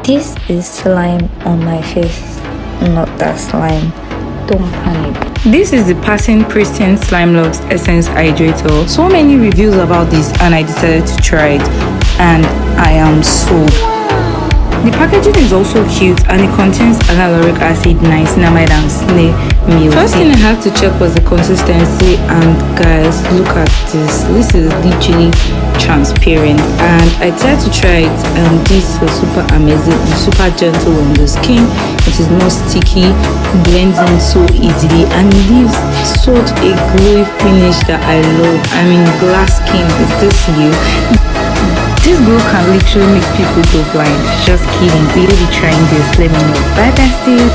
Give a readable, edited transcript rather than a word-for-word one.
This is slime on my face, not that slime. Don't panic. This is the Passing Pristine Slime Lux Essence Hydrator. So many reviews about this and I decided to try it and I am sold. The packaging is also cute and it contains hyaluronic acid, niacinamide and snail meal. First thing I had to check was the consistency, and guys, look at this. This is literally transparent and I tried to try it and this was super amazing. It's super gentle on the skin. It is not sticky, blends in so easily and leaves such a glowy finish that I love. I mean, glass skin, is this you? This glow can literally make people go blind. Just kidding. Will you be trying this? Let me know. Bye besties.